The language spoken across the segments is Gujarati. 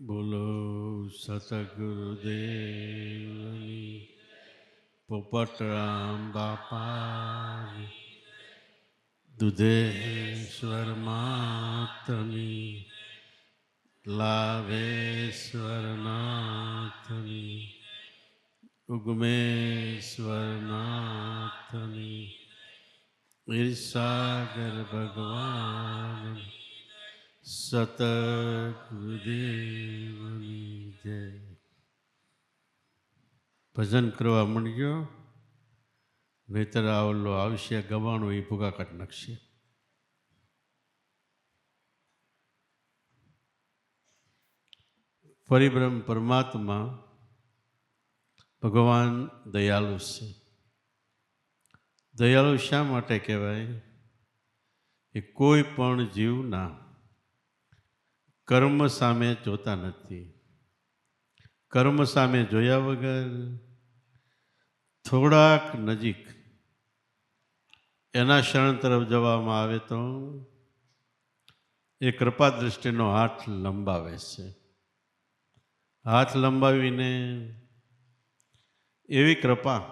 બોલો સતગુરુદેવની પોપટરામ બાપાની દુધેશ્વર માતની લાવેશ્વર નાથની ઉગમેશ્વર નાથની ઈર્ષાગર ભગવાન સતગુરુદેવની જય. ભજન કરવા માંડ્યો, નહીતર આવલો આવશે ગવાણું એ ભૂગા કાઢી નાખશે. પરિબ્રહ્મ પરમાત્મા ભગવાન દયાળુ છે. દયાળુ શા માટે કહેવાય? એ કોઈ પણ જીવના કર્મ સામે જોતા નથી. કર્મ સામે જોયા વગર થોડાક નજીક એના શરણ તરફ જવામાં આવે તો એ કૃપા દૃષ્ટિનો હાથ લંબાવે છે. હાથ લંબાવીને એવી કૃપા,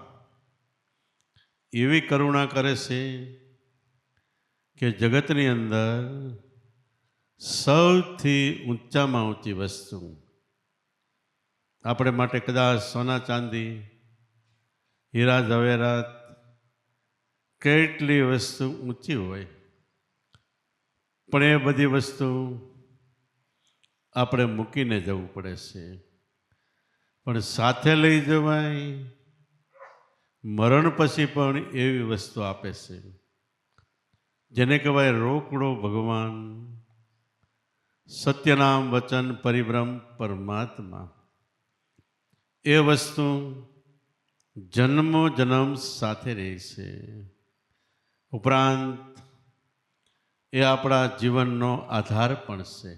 એવી કરુણા કરે છે કે જગતની અંદર સૌથી ઊંચામાં ઊંચી વસ્તુ આપણે માટે કદાચ સોના ચાંદી, હીરા ઝવેરાત, કેટલી વસ્તુ ઊંચી હોય, પણ એ બધી વસ્તુ આપણે મૂકીને જવું પડે છે. પણ સાથે લઈ જવાય, મરણ પછી પણ એવી વસ્તુ આપે છે જેને કહેવાય રોકડો ભગવાન, સત્યનામ વચન પરિબ્રહ્મ પરમાત્મા. એ વસ્તુ જન્મો જન્મ સાથે રહે છે. ઉપરાંત એ આપણા જીવનનો આધાર પણ છે.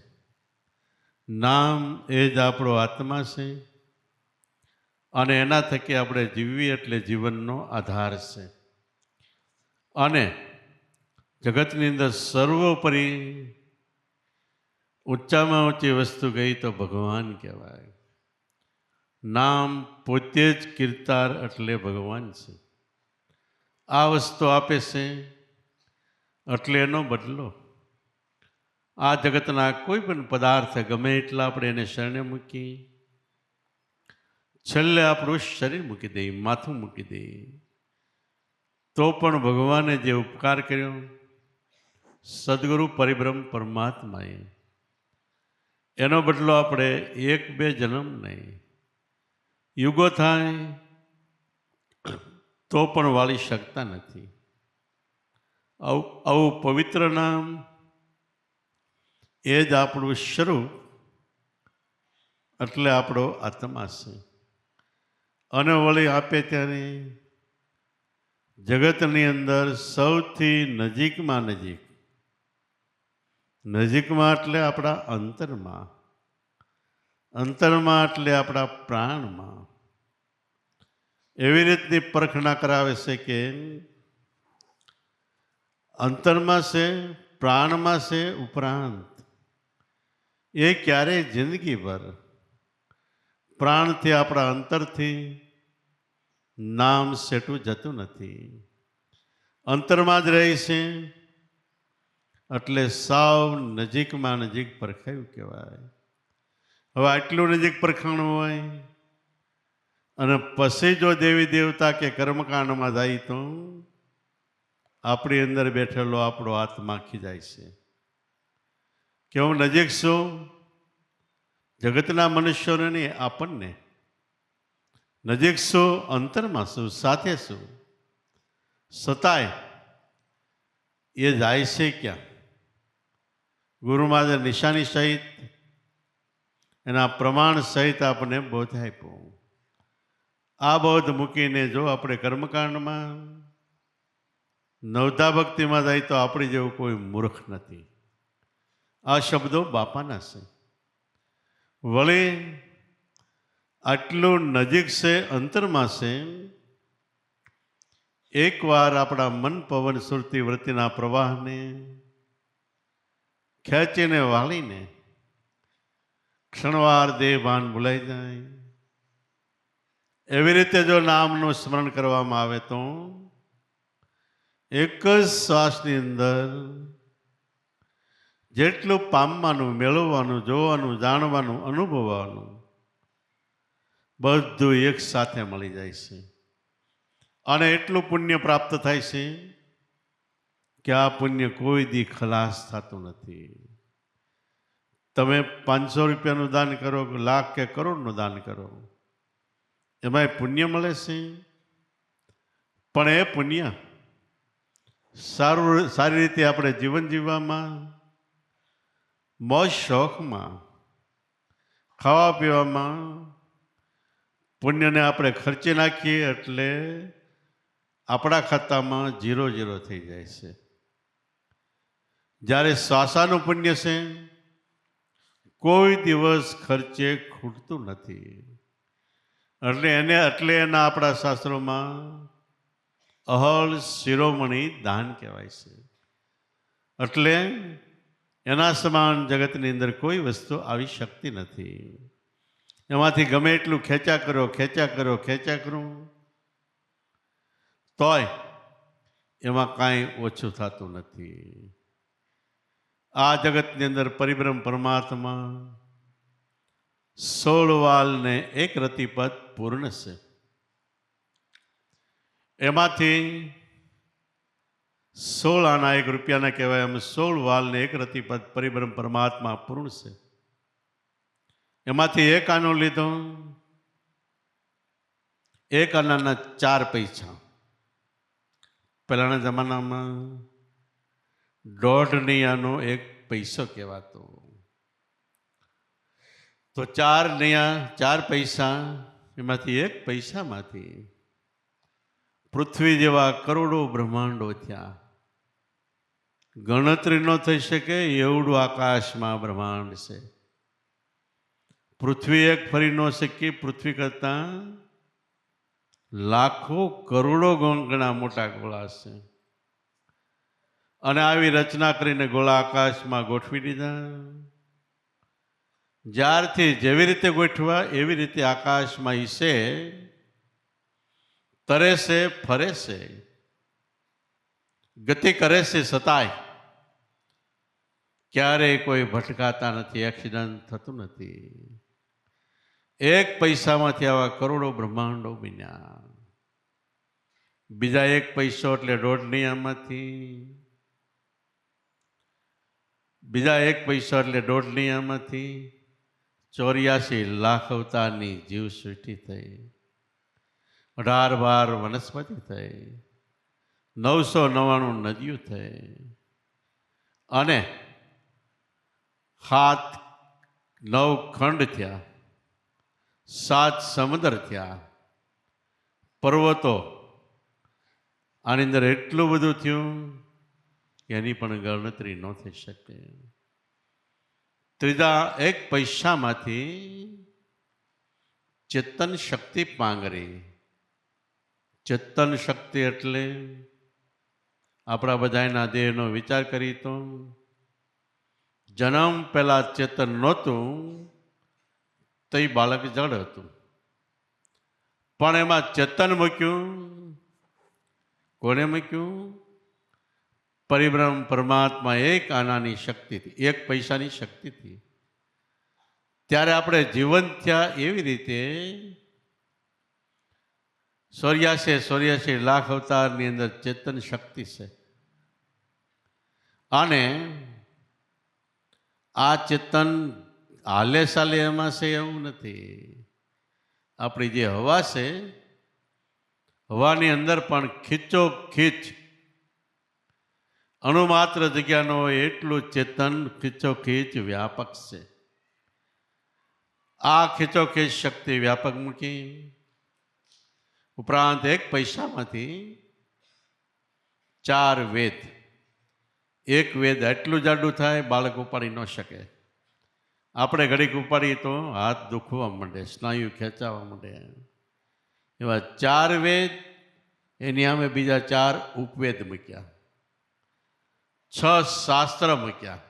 નામ એ જ આપણો આત્મા છે અને એના થકી આપણે જીવવી એટલે જીવનનો આધાર છે. અને જગતની અંદર સર્વોપરી ઊંચામાં ઊંચી વસ્તુ ગઈ તો ભગવાન કહેવાય. નામ પોતે જ કીર્તાર એટલે ભગવાન છે. આ વસ્તુ આપે છે એટલે એનો બદલો આ જગતના કોઈ પણ પદાર્થ ગમે એટલા આપણે એને શરણે મૂકી, છેલ્લે આપણું શરીર મૂકી દઈએ, માથું મૂકી દઈએ, તો પણ ભગવાને જે ઉપકાર કર્યો સદગુરુ પરિબ્રહ્મ પરમાત્માએ, એનો બદલો આપણે એક બે જન્મ નહીં, યુગો થાય તો પણ વાળી શકતા નથી. આવું પવિત્ર નામ એ જ આપણું સ્વરૂપ એટલે આપણો આત્મા છે. અને વળી આપે ત્યારે જગતની અંદર સૌથી નજીકમાં નજીક, નજીકમાં એટલે આપણા અંતરમાં, અંતરમાં એટલે આપણા પ્રાણમાં એવી રીતની પરખણા કરાવે છે કે અંતરમાં છે, પ્રાણમાં છે, ઉપરાંત એ ક્યારેય જિંદગીભર પ્રાણથી આપણા અંતરથી નામ સેટું જતું નથી. અંતરમાં જ રહે છે એટલે સાવ નજીકમાં નજીક પરખાયું કહેવાય. હવે આટલું નજીક પરખાણું હોય અને પછી જો દેવી દેવતા કે કર્મકાંડમાં જાય તો આપણી અંદર બેઠેલો આપણો આત્મા ખીજાય છે કે હું નજીક છું. જગતના મનુષ્યોને નહીં, આપણને નજીક છું, અંતરમાં છું, સાથે છું, છતાંય એ જાય છે ક્યાં? ગુરુ મહારાજે નિશાની સહિત એના પ્રમાણ સહિત આપણને બોધ આપ્યો. આ બોધ મૂકીને જો આપણે કર્મકાંડમાં, નવધા ભક્તિમાં જાય તો આપણી જેવું કોઈ મૂર્ખ નથી. આ શબ્દો બાપાના છે. વળી આટલું નજીક છે, અંતરમાં છે. એકવાર આપણા મન પવન સુરતી વૃત્તિના પ્રવાહને ખેંચીને વાળીને ક્ષણવાર દેહ ભાન ભૂલાઈ જાય. એવી રીતે જો નામનું સ્મરણ કરવામાં આવે તો એક જ શ્વાસની અંદર જેટલું પામવાનું, મેળવવાનું, જોવાનું, જાણવાનું, અનુભવવાનું બધું એક સાથે મળી જાય છે. અને એટલું પુણ્ય પ્રાપ્ત થાય છે કે આ પુણ્ય કોઈ દી ખલાસ થતું નથી. તમે 500 રૂપિયાનું દાન કરો, લાખ કે કરોડનું દાન કરો, એમાં પુણ્ય મળે છે. પણ એ પુણ્ય સારી રીતે આપણે જીવન જીવવામાં, મોજ શોખમાં, ખાવા પીવામાં પુણ્યને આપણે ખર્ચી નાખીએ એટલે આપણા ખાતામાં 0 થઈ જાય છે. જ્યારે શ્વાસાનું પુણ્ય છે કોઈ દિવસ ખર્ચે ખૂટતું નથી. એટલે એના આપણા શાસ્ત્રોમાં અહળ શિરોમણી દાન કહેવાય છે. એટલે એના સમાન જગતની અંદર કોઈ વસ્તુ આવી શકતી નથી. એમાંથી ગમે એટલું ખેંચ્યા કરો તોય એમાં કાંઈ ઓછું થતું નથી. આ જગતની અંદર પરિબ્રહ્મ પરમાત્મા 16 વાલને એક રતિપદ પૂર્ણ છે. એમાંથી 16 આના 1 રૂપિયાના કહેવાય એમ 16 વાલને એક રતિપદ પરિબ્રહ્મ પરમાત્મા પૂર્ણ છે. એમાંથી એક આનો લીધો, એક આનાના 4 પૈસા. પહેલાના જમાનામાં 1.5 આનો 1 પૈસો કહેવાતો. તો 4 પૈસા, એમાંથી 1 પૈસામાંથી પૃથ્વી જેવા કરોડો બ્રહ્માંડો થયા. ગણતરી ન થઈ શકે એવડું આકાશમાં બ્રહ્માંડ છે. પૃથ્વી એક ફરી ન શકી, પૃથ્વી કરતાં લાખો કરોડો ગણા મોટા ગોળા છે. અને આવી રચના કરીને ગોળા આકાશમાં ગોઠવી દીધા. જ્યારથી જેવી રીતે ગોઠવા એવી રીતે આકાશમાં ઈસે તરે છે, ફરે છે, ગતિ કરે છે, છતાંય ક્યારેય કોઈ ભટકાતા નથી, એક્સિડન્ટ થતું નથી. 1 પૈસામાંથી આવા કરોડો બ્રહ્માંડો બન્યા. બીજા 1 પૈસો એટલે 1.5 આમાંથી, બીજા 1 પૈસો એટલે 1.5 આમાંથી 84 લાખ અવતારની જીવ સૃષ્ટિ થઈ. 18 વનસ્પતિ થઈ, 999 નદીઓ થઈ, અને 9 ખંડ થયા, 7 સમુદ્ર થયા, પર્વતો. આની અંદર એટલું બધું થયું એની પણ ગણતરી ન થઈ શકે. ત્રીજા 1 પૈસામાંથી ચેતન શક્તિ પાંગરી. ચેતન શક્તિ એટલે આપણા બધાના દેહનો વિચાર કરી તો જન્મ પહેલા ચેતન નહોતું તો એ બાળક જડ હતું. પણ એમાં ચેતન મૂક્યું. કોને મૂક્યું? પરિબ્રહ્મ પરમાત્મા 1 આનાની શક્તિથી, 1 પૈસાની શક્તિથી. ત્યારે આપણે જીવન થયા. એવી રીતે 84 લાખ અવતારની અંદર ચેતન શક્તિ છે. અને આ ચેતન હાલે સાલે એમાં છે એવું નથી. આપણી જે હવા છે, હવાની અંદર પણ ખીચો ખીચ અણુમાત્ર જગ્યાનો એટલું ચેતન ખીચોખીચ વ્યાપક છે. આ ખીચોખીચ શક્તિ વ્યાપક મૂકી ઉપરાંત 1 પૈસામાંથી 4 વેદ. 1 વેદ એટલું જાડું થાય બાળક ઉપાડી ન શકે. આપણે ઘડીક ઉપાડીએ તો હાથ દુખવા માંડે, સ્નાયુ ખેંચાવા માંડે. એવા 4 વેદ, એની સામે બીજા 4 ઉપવેદ મૂક્યા, 6 શાસ્ત્ર મૂક્યા,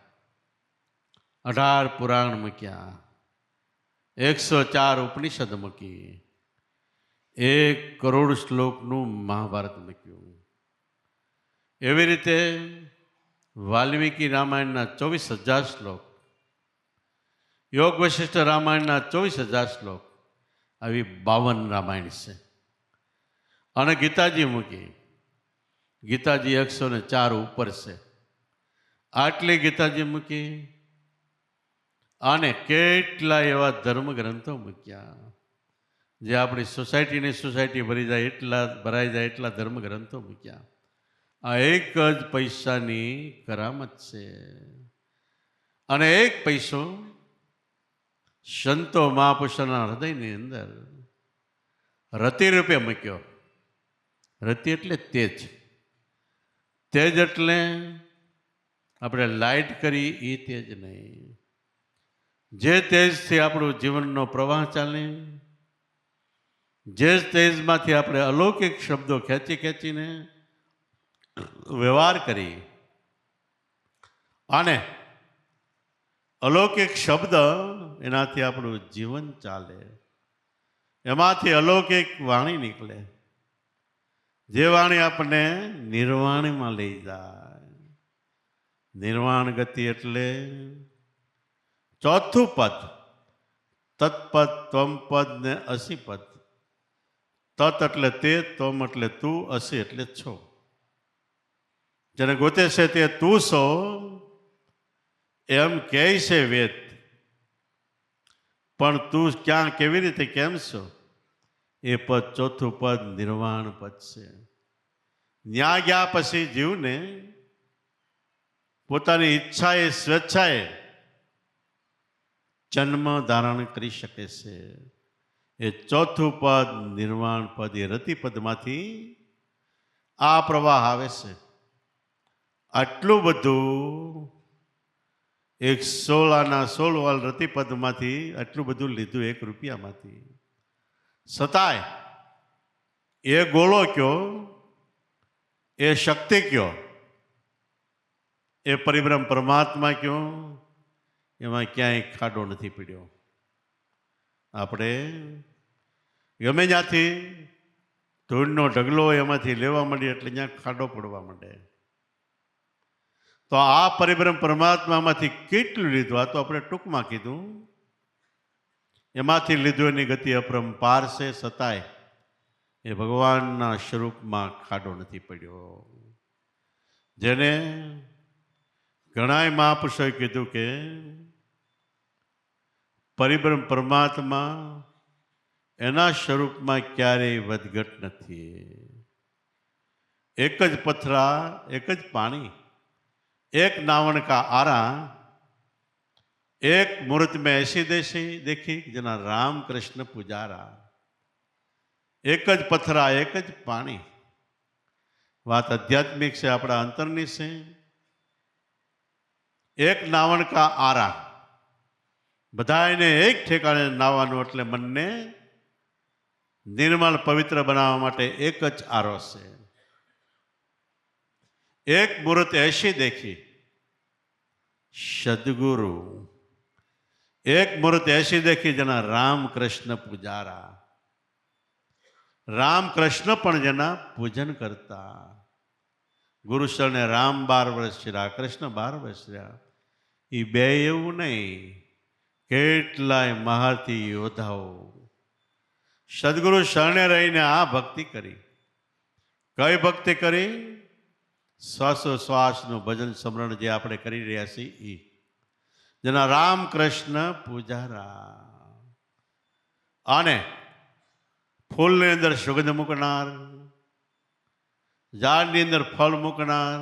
18 પુરાણ મૂક્યા, 104 ઉપનિષદ મૂકી, 1 કરોડ શ્લોકનું મહાભારત મૂક્યું. એવી રીતે વાલ્મીકી રામાયણના 24,000 શ્લોક, યોગ વશિષ્ઠ રામાયણના 24,000 શ્લોક, આવી 52 રામાયણ છે. અને ગીતાજી મૂકી, ગીતાજી 104 ઉપર છે. આટલી ગીતાજી મૂકી અને કેટલા એવા ધર્મ ગ્રંથો મૂક્યા, જે આપણી સોસાયટી ભરી જાય એટલા ભરાઈ જાય એટલા ધર્મ ગ્રંથો મૂક્યા. આ એક જ પૈસાની કરામત છે. અને એક પૈસો સંતો મહાપુરુષોના હૃદયની અંદર રતિ રૂપે મૂક્યો. રતિ એટલે તેજ. તેજ એટલે આપણે લાઇટ કરી એ તેજ નહીં. જે તેજથી આપણું જીવનનો પ્રવાહ ચાલે, જે તેજમાંથી આપણે અલૌકિક શબ્દો ખેંચીને વ્યવહાર કરી અને અલૌકિક શબ્દ એનાથી આપણું જીવન ચાલે, એમાંથી અલૌકિક વાણી નીકળે, જે વાણી આપણને નિર્વાણમાં લઈ જાય. નિર્વાણ ગતિ એટલે ચોથું પદ, તત્પદ, ત્વમપદ ને અસીપદ. તત એટલે તે, ત્વમ એટલે તું, અસી એટલે છો. જેને ગોતે છે તે તું છો એમ કહે છે વેદ, પણ તું ક્યાં કેવી રીતે કેમ છો એ પદ ચોથું પદ નિર્વાણ પદ છે. ન્યા ગયા પછી જીવને પોતાની ઈચ્છાએ સ્વેચ્છાએ જન્મ ધારણ કરી શકે છે. એ ચોથું પદ નિર્વાણ પદ, એ રતિપદમાંથી આ પ્રવાહ આવે છે. આટલું બધું 116 વાલ રતિપદમાંથી આટલું બધું લીધું 1 રૂપિયામાંથી. છતાંય એ ગોળો કયો, એ શક્તિ કયો, એ પરિબ્રહ્મ પરમાત્મા કયો, એમાં ક્યાંય ખાડો નથી પડ્યો. આપણે ગમે ત્યાંથી ધૂળનો ઢગલો એમાંથી લેવા માંડીએ એટલે ત્યાં ખાડો પડવા માંડે. તો આ પરિબ્રહ્મ પરમાત્મામાંથી કેટલું લીધું, આ તો આપણે ટૂંકમાં કીધું. એમાંથી લીધું એની ગતિ અપરંપાર છે. છતાંય એ ભગવાનના સ્વરૂપમાં ખાડો નથી પડ્યો. જેને ઘણાય મહાપુરુષોએ કીધું કે પરિબ્રહ્મ પરમાત્મા એના સ્વરૂપમાં ક્યારેય વધઘટ નથી. એક જ પથરા, એક જ પાણી, एक नावन का आरा, एक मूर्त में ऐसी देखी जना राम कृष्ण पुजारा. एक ज पथरा, एक ज पानी. बात आध्यात्मिक से अपना अंतरनी से. एक नावन का आरा, बधाने एक ठेकाने नावानुं एटले मनने निर्मल पवित्र बनावा माटे एक ज आरो से. एक मूर्त ऐसी देखी सदगुरु. एक मूर्त ऐसी देखी जना राम कृष्ण पुजारा. राम कृष्ण पण जना पूजन करता. गुरु ने राम 12 वर्ष रहा, कृष्ण 12 वर्ष रहा. ये बे एवं नहीं, केटलाय महारथी योद्धाओ सदगुरु शरणे रहीने आ भक्ति करी. कई भक्ति करी? શ્વાસોશ્વાસનું ભજન સ્મરણ જે આપણે કરી રહ્યા છીએ એ જેના રામકૃષ્ણ પૂજારા. અને ફૂલની અંદર સુગંધ મૂકનાર, ઝાડની અંદર ફળ મૂકનાર,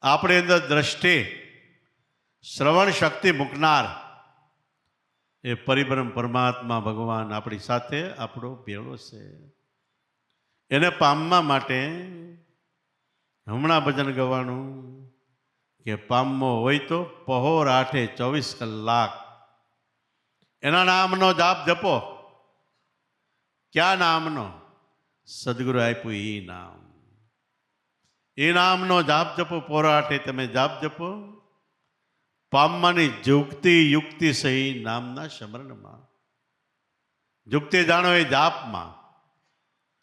આપણી અંદર દ્રષ્ટિ શ્રવણ શક્તિ મૂકનાર એ પરિબ્રહ્મ પરમાત્મા ભગવાન આપણી સાથે આપણો ભેળો છે. એને પામવા માટે હમણાં ભજન ગવાનું કે પામવો હોય તો પહોર 8 24 કલાક એના નામનો જાપ જપો. ક્યાં નામનો? સદગુરુ આપ્યું એ નામ. એ નામનો જાપ જપો. પહોર 8 તમે જાપ જપો. પામવાની જુક્તિ યુક્તિ સહી નામના સ્મરણમાં. જુક્તિ જાણો એ જાપમાં,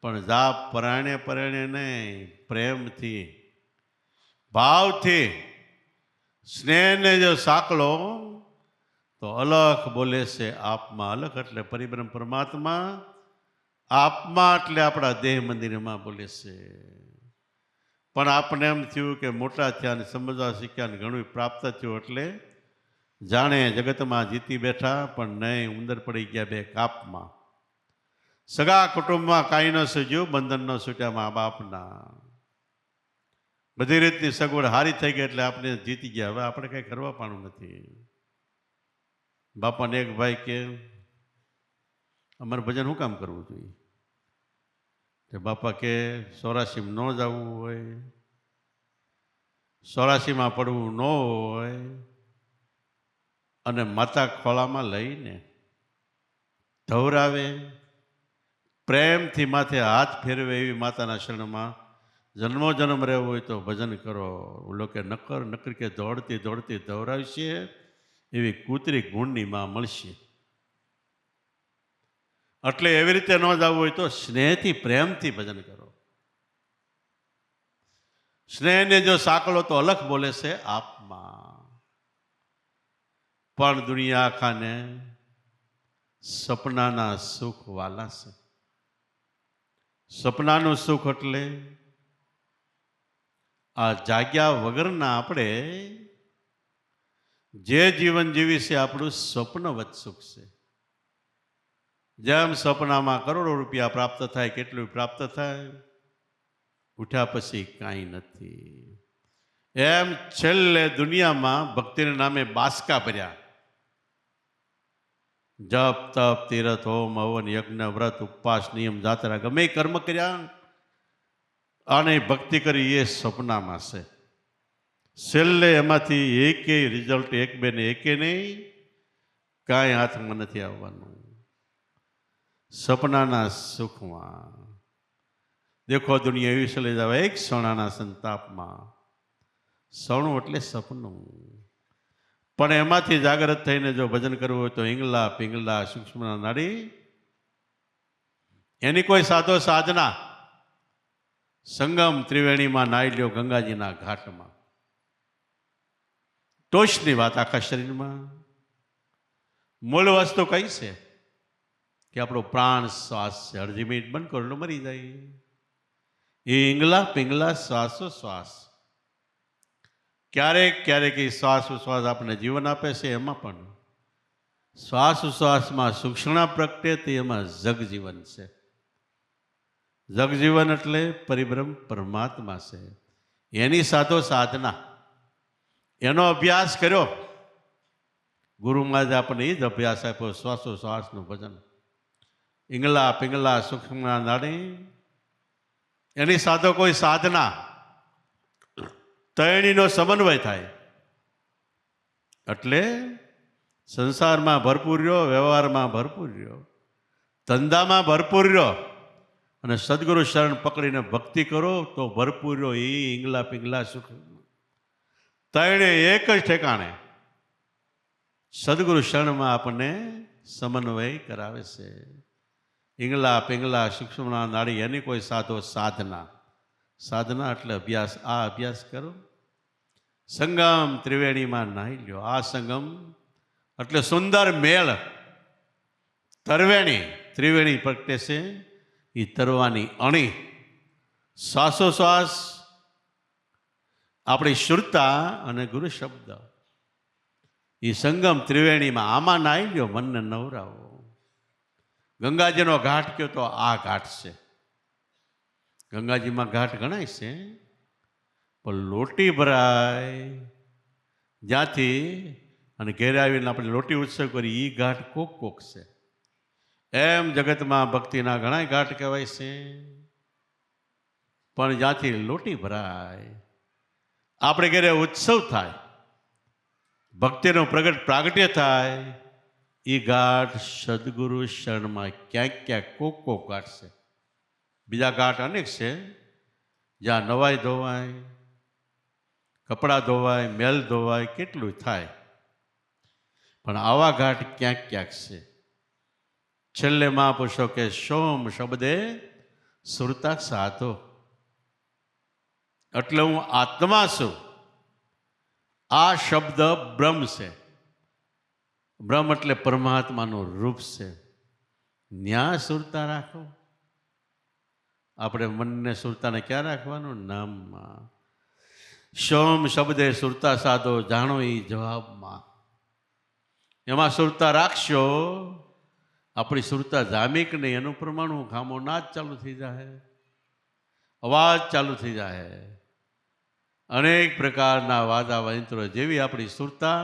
પણ જાપ પરાયણે પરાયણે નહીં, પ્રેમથી, ભાવથી, સ્નેહને જો સાંકળો તો અલખ બોલે છે આપમાં. અલખ એટલે પરિબ્રહ્મ પરમાત્મા, આપમાં એટલે આપણા દેહ મંદિરમાં બોલે છે. પણ આપણને એમ થયું કે મોટા થયા ને સમજવા શીખ્યા ને ઘણું પ્રાપ્ત થયું એટલે જાણે જગતમાં જીતી બેઠા, પણ નહીં, ઉંદર પડી ગયા બે કાપમાં. સગા કુટુંબમાં કાંઈ ન સૂજ્યું, બંધન ન છૂટ્યા મા બાપના. બધી રીતની સગવડ હારી થઈ ગઈ એટલે આપણે જીતી ગયા. હવે આપણે કંઈ કરવા પાણું નથી. બાપાને એક ભાઈ કે અમારે ભજન શું કામ કરવું જોઈએ? તે બાપા કે 84 ન જવું હોય, 84માં પડવું ન હોય, અને માતા ખોળામાં લઈને ધવરાવે, પ્રેમથી માથે હાથ ફેરવે એવી માતાના શરણમાં જન્મો જન્મ રહેવો હોય તો ભજન કરો. લોકો નકર નકર કે દોડતી દોડતી ધવરાવશે એવી કૂતરી ગુણની માં મળશે. એટલે એવી રીતે ન જવું હોય તો સ્નેહથી પ્રેમથી ભજન કરો. સ્નેહને જો સાંકળો તો અલખ બોલે છે આપમાં. પણ દુનિયા આખાને સપનાના સુખ વાલા છે. સપનાનું સુખ એટલે આ જાગ્યા વગરના આપણે જે જીવન જીવી છે આપણું સ્વપ્નવત સુખ છે. જેમ સપનામાં કરોડો રૂપિયા પ્રાપ્ત થાય, કેટલું પ્રાપ્ત થાય, ઉઠ્યા પછી કાંઈ નથી. એમ છેલ્લે દુનિયામાં ભક્તિના નામે બાસકા ભર્યા. જપ તપ તીરથ હોમ હવન યજ્ઞ વ્રત ઉપવાસ નિયમ જાત્રા ગમે કર્મ કર્યા અને ભક્તિ કરી એ સપનામાં છે. છેલ્લે એમાંથી એકેય રિઝલ્ટ એક બે ને એકે નહીં, કાંઈ હાથમાં નથી આવવાનું. સપનાના સુખમાં દેખો દુનિયા એવી ચલી જાવ એક સોનાના સંતાપમાં. સોનું એટલે સપનું, પણ એમાંથી જાગૃત થઈને જો ભજન કરવું હોય તો ઈંગલા પિંગલા સૂક્ષ્મ નાડી એની કોઈ સાધો સાધના. સંગમ ત્રિવેણીમાં નાઈ લ્યો ગંગાજીના ઘાટમાં. ટોચની વાત આખા શરીરમાં. મૂળ વસ્તુ કઈ છે કે આપણો પ્રાણ શ્વાસ છે. અડધી મિનિટ બંધ કરો એટલે મરી જાય. એ ઈંગલા પિંગલા શ્વાસોશ્વાસ. ક્યારેક ક્યારેક એ શ્વાસ ઉશ્વાસ આપણને જીવન આપે છે. એમાં પણ શ્વાસ ઉશ્વાસમાં સૂક્ષ્મણા પ્રગટે તે એમાં જગજીવન છે. જગજીવન એટલે પરિબ્રહ્મ પરમાત્મા છે. એની સાથો સાધના, એનો અભ્યાસ કર્યો. ગુરુ મહારાજ આપણને એ જ અભ્યાસ આપ્યો, શ્વાસોશ્વાસનું ભજન. ઈંગલા પિંગલા સૂક્ષ્મણા નાડી એની સાથો કોઈ સાધના, ત્રણેયનો સમન્વય થાય એટલે સંસારમાં ભરપૂર રહ્યો, વ્યવહારમાં ભરપૂર રહ્યો, ધંધામાં ભરપૂર રહ્યો અને સદગુરુ શરણ પકડીને ભક્તિ કરો તો ભરપૂર રહ્યો. એ ઈંગલા પિંગલા સુખ ત્રણે એક જ ઠેકાણે સદગુરુ શરણમાં આપણને સમન્વય કરાવે છે. ઈંગલા પિંગલા સૂક્ષ્મના નાડી એની કોઈ સાધો સાધના. સાધના એટલે અભ્યાસ. આ અભ્યાસ કરો. સંગમ ત્રિવેણીમાં નાહી લ્યો. આ સંગમ એટલે સુંદર મેળ. તરવેણી ત્રિવેણી પ્રગટે છે, એ તરવાની અણી. શ્વાસોશ્વાસ આપણી શુરતા અને ગુરુ શબ્દ, એ સંગમ ત્રિવેણીમાં આમાં નાહી લ્યો, મનને નવરાવો. ગંગાજીનો ઘાટ કયો તો આ ઘાટ છે. ગંગાજીમાં ઘાટ ગણાય છે, પણ લોટી ભરાય જ્યાંથી અને ઘેરે આવીને આપણે લોટી ઉત્સવ કરી એ ઘાટ કોક કોક છે. એમ જગતમાં ભક્તિના ઘણા ઘાટ કહેવાય છે, પણ જ્યાંથી લોટી ભરાય, આપણે ઘેરે ઉત્સવ થાય, ભક્તિનો પ્રાગટ્ય થાય, એ ઘાટ સદગુરુ શરણમાં ક્યાંક ક્યાંક કોક કોક ઘાટ છે. બીજા ઘાટ અનેક છે જ્યાં નવાઈ ધોવાય, કપડાં ધોવાય, મેલ ધોવાય, કેટલું થાય. પણ આવા ઘાટ ક્યાંક ક્યાંક છે. છેલ્લે મહાપુરુષો કે સોમ શબ્દે સુરતા સાધો, એટલે હું આત્મા છું. આ શબ્દ બ્રહ્મ છે. બ્રહ્મ એટલે પરમાત્માનું રૂપ છે. ન્યા સુરતા રાખો. આપણે મનને સુરતાને ક્યાં રાખવાનું? નામમાં. સોમ શબ્દે સુરતા સાધો, જાણો એ જવાબમાં. એમાં સુરતા રાખશો, આપણી સુરતા જામી કે નહીં એનું પ્રમાણ ખામો નાદ ચાલુ થઈ જાય, અવાજ ચાલુ થઈ જાય. અનેક પ્રકારના વાદા વંત્રો જેવી આપણી સુરતા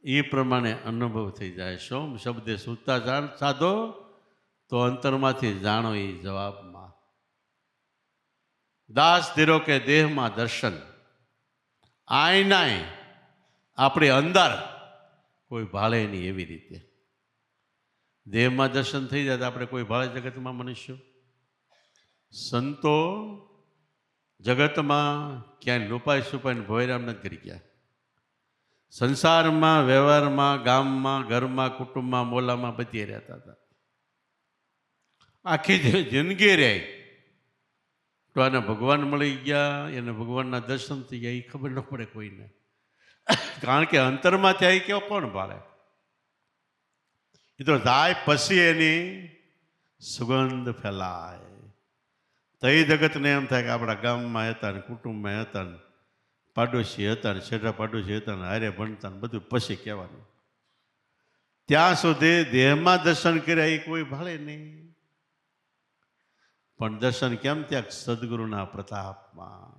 એ પ્રમાણે અનુભવ થઈ જાય. સોમ શબ્દે સુરતા સાધો તો અંતરમાંથી જાણો એ જવાબમાં. દાસ ધીરો કે દેહમાં દર્શન, આયનાય આપણી અંદર કોઈ ભાળે નહીં એવી રીતે. દેહમાં દર્શન થઈ જાય તો આપણે કોઈ ભાળે જગતમાં મનુષ્યો? સંતો જગતમાં ક્યાંય લુપાઈ સુપાઈને ભોયરામ નથી કરી ગયા. સંસારમાં, વ્યવહારમાં, ગામમાં, ઘરમાં, કુટુંબમાં, મોલામાં બધી રહેતા હતા. આખી જિંદગી રહે તો આને ભગવાન મળી ગયા, એને ભગવાનના દર્શન થઈ ગયા એ ખબર ન પડે કોઈને. કારણ કે અંતરમાં ત્યાં કેવો કોણ ભાળે? એ તો જાય પછી એની સુગંધ ફેલાય. તો એ જગતને એમ થાય કે આપણા ગામમાં હતા ને, કુટુંબમાં હતા ને, પાડોશી હતા ને, છેડા પાડોશી હતા ને, હારે ભણતા ને, બધું પછી કહેવાનું. ત્યાં સુધી દેહમાં દર્શન કર્યા એ કોઈ ભાળે નહીં. પણ દર્શન કેમ? ત્યાં સદગુરુના પ્રતાપમાં.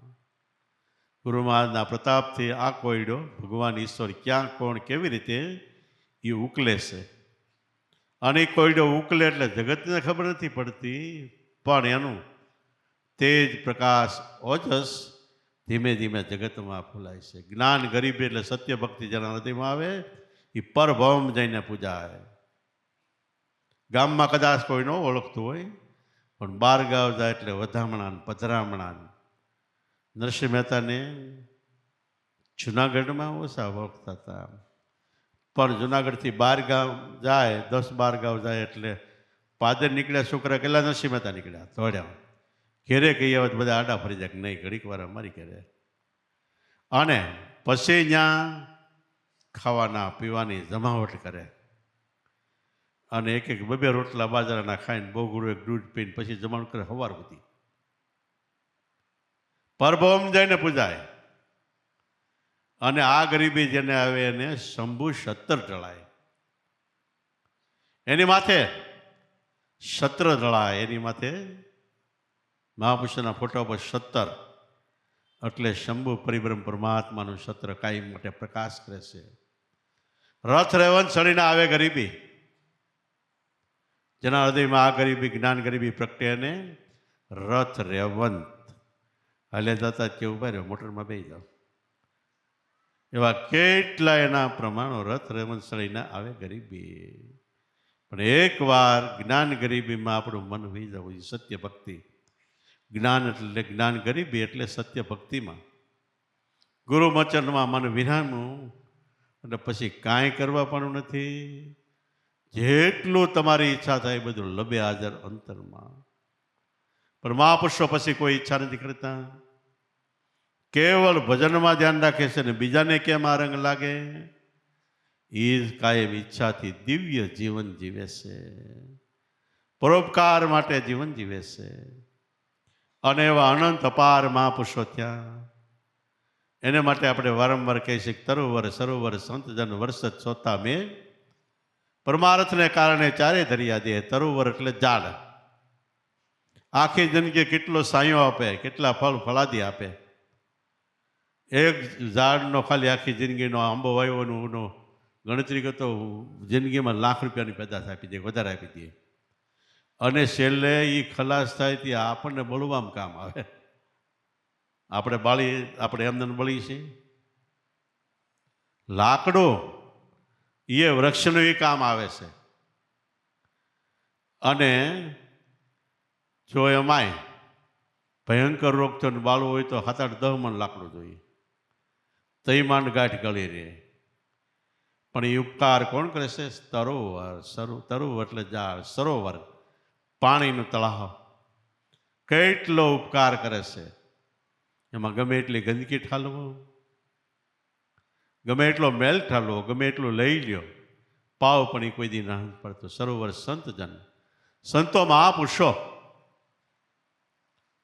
ગુરુ મહારાજના પ્રતાપથી આ કોયડો ભગવાન ઈશ્વર ક્યાં કોણ કેવી રીતે એ ઉકલે છે. અને એ કોયડો ઉકલે એટલે જગતને ખબર નથી પડતી, પણ એનું તેજ પ્રકાશ ઓજસ ધીમે ધીમે જગતમાં ફૂલાય છે. જ્ઞાન ગરીબી એટલે સત્ય ભક્તિ જેના હૃદયમાં આવે એ પરભવમ જઈને પૂજાય. ગામમાં કદાચ કોઈ ન ઓળખતું હોય, પણ બાર ગાવ જાય એટલે વધામણા પધરામણા. નરસિંહ મહેતાને જુનાગઢમાં ઓછા ઓળખતા હતા, પણ જુનાગઢથી 12 ગામ જાય, 10-12 ગામ જાય એટલે પાદર નીકળ્યા છોકરા કેટલા નરસિંહ મહેતા નીકળ્યા દોડ્યા. ઘેરે કહી આવે બધા આડા ફરી જાય કે નહીં ઘડીક વાર અમારી ઘેરે. અને પછી ત્યાં ખાવાના પીવાની જમાવટ કરે અને એક એક 2 રોટલા બાજરાના ખાઈને બહુ ગુરુ એક દૂધ પીને પછી જમાવટ કરે સવાર સુધી. પરભવમ જઈને પૂજાય. અને આ ગરીબી જેને આવે એને શંભુ 17 ઢળાય. એની માથે 17 ઢળાય. એની માથે મહાપુરુષના ફોટા પર 17 એટલે શંભુ પરિબ્રહ્મ પરમાત્માનું 17 કાયમ માટે પ્રકાશ કરે છે. રથ રેવન ચડીને આવે ગરીબી, જેના હૃદયમાં આ ગરીબી જ્ઞાન ગરીબી પ્રગટે અને રથ રેવંત હાલે જતા કેવું ભાઈ મોટરમાં બેસી જાઓ. એવા કેટલા એના પ્રમાણો રથ રેવંત ચડીને આવે ગરીબી. પણ એકવાર જ્ઞાન ગરીબીમાં આપણું મન વહી જવું. સત્ય ભક્તિ જ્ઞાન એટલે જ્ઞાન ગરીબી એટલે સત્ય ભક્તિમાં ગુરુ વચનમાં મન વિરામવું અને પછી કાંઈ કરવા પણ નથી. જેટલું તમારી ઈચ્છા થાય એ બધું લબે હાજર અંતરમાં. પણ મહાપુરુષો પછી કોઈ ઈચ્છા નથી કરતા, કેવળ ભજનમાં ધ્યાન રાખે છે ને બીજાને કેમ આ રંગ લાગે એ કાયમ ઈચ્છાથી દિવ્ય જીવન જીવે છે, પરોપકાર માટે જીવન જીવે છે. અને એવા અનંત અપાર મહાપુરુષો ત્યાં. એને માટે આપણે વારંવાર કહીએ છીએ તરુવર સરોવર સંતજન વર્ષત સોતા મેં પરમાર્થને કારણે ચારે દરિયા દે. તરુવર એટલે ઝાડ. આખી જિંદગી કેટલો સાયો આપે, કેટલા ફળ ફળાદી આપે. એક ઝાડનો ખાલી આખી જિંદગીનો આંબો વાવ્યોનો ગણતરી કરતો જિંદગીમાં લાખ રૂપિયાની પેદાશ આપી દે, વધારે આપી દે. અને છેલ્લે એ ખલાસ થાય ત્યાં આપણને બળવામાં કામ આવે. આપણે એમને બળી છે. લાકડો એ વૃક્ષનું એ કામ આવે છે. અને જો એમાંય ભયંકર રોગ થયો બાળવું હોય તો 7-8-10 મણ લાકડું જોઈએ, તઈ માંડ ગાંઠ ગળી રહે. પણ એ ઉપકાર કોણ કરે છે? તરોવર. તરોવર એટલે ઝાડ, સરોવર, પાણીનું તળાવ. કેટલો ઉપકાર કરે છે. એમાં ગમે એટલી ગંદકી ઠાલવો, ગમે એટલો મેલ ઠાલવો, ગમે એટલું લઈ લ્યો, પાવ પણ એ કોઈ દી ના પડતો. સરોવર સંતજન, સંતો મહાપુરુષો,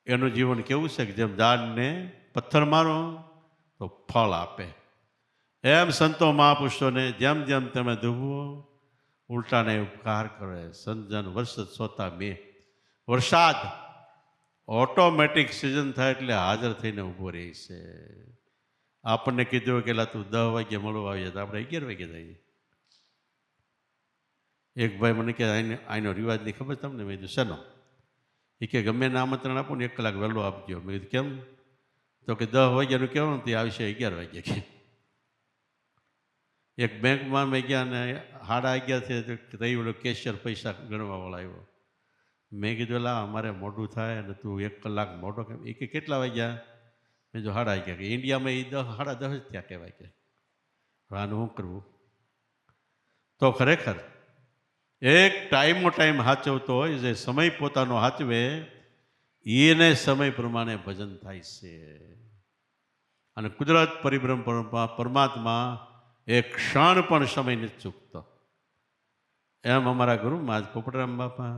એનું જીવન કેવું છે કે જેમ ઝાડને પથ્થર મારો તો ફળ આપે, એમ સંતો મહાપુરુષોને જેમ જેમ તમે ધૂવો ઉલટાને ઉપકાર કરે. સંતજન વર્ષ સોતા મેં. વરસાદ ઓટોમેટિક સિઝન થાય એટલે હાજર થઈને ઊભો રહે છે. આપણને કીધું કે તું 10 વાગે મળવા આવીએ તો આપણે 11 વાગે જઈએ. એક ભાઈ મને કે આનો રિવાજની ખબર તમને? મેં કીધું શેનો? એ કે ગમે એને આમંત્રણ આપો ને 1 કલાક વહેલો આપજો. મેં કીધું કેમ? તો કે 10 વાગ્યાનું કહેવાનું તે આવશે 11 વાગે. કે એક બેંકમાં મેં ગયા ને 11:30 છે તો ઓલો કેશિયર પૈસા ગણવાવાળો આવ્યો. મેં કીધું લા અમારે મોડું થાય અને તું 1 કલાક મોડો કેમ? એ કે કેટલા વાગ્યા? મેં જો 11:30. કે ઇન્ડિયામાં એ 10:30 જ ત્યાં કહેવાય. કે આનું શું કરવું? તો ખરેખર એક ટાઈમનો ટાઈમ સાચવતો હોય, જે સમય પોતાનો સાચવે એને સમય પ્રમાણે ભજન થાય છે. અને કુદરત પરિબ્રહ્મ પરમાત્મા એક ક્ષણ પણ સમય નથી ચૂકતો. એમ અમારા ગુરુ મહારાજ પોપટરામ બાપા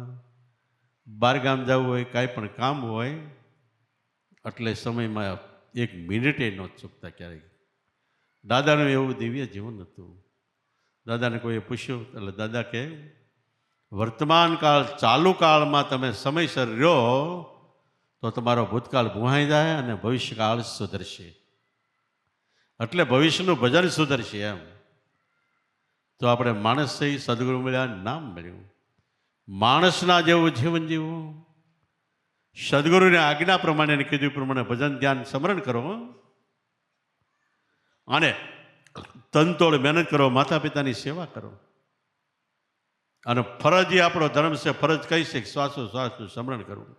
બાર ગામ જવું હોય, કાંઈ પણ કામ હોય એટલે સમયમાં 1 મિનિટે ન ચૂકતા ક્યારેય. દાદાનું એવું દિવ્ય જીવન હતું. દાદાને કોઈએ પૂછ્યું એટલે દાદા કહે, વર્તમાન કાળ ચાલુ કાળમાં તમે સમયસર રહ્યો તો તમારો ભૂતકાળ ભૂહાઈ જાય અને ભવિષ્યકાળ સુધરશે. એટલે ભવિષ્યનું ભજન સુધરશે. એમ તો આપણે માણસ થઈ, સદગુરુ મળ્યા, નામ મળ્યું, માણસના જેવું જીવન જીવવું, સદગુરુને આજ્ઞા પ્રમાણે કીધું પ્રમાણે ભજન ધ્યાન સ્મરણ કરો અને તનતોડ મહેનત કરો, માતા પિતાની સેવા કરો. અને ફરજ એ આપણો ધર્મ છે. ફરજ કઈ છે? શ્વાસોશ્વાસનું સ્મરણ કરવું.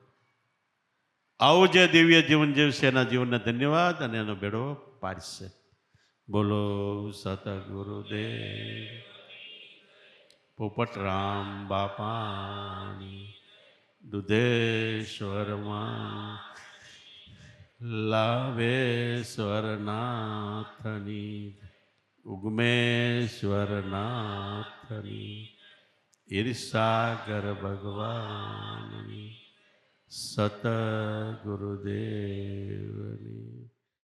આવું જે દિવ્ય જીવન જીવશે એના જીવનને ધન્યવાદ અને એનો બેડો પાડશે. બોલો સતગુરુદેવ પોપટરામ બાપાની, દુધેશ્વરમાં લાવેશ્વરનાથની, ઉગમેશ્વરનાથની, ઈર્ષાગર ભગવાનની, સતગુરુદેવની.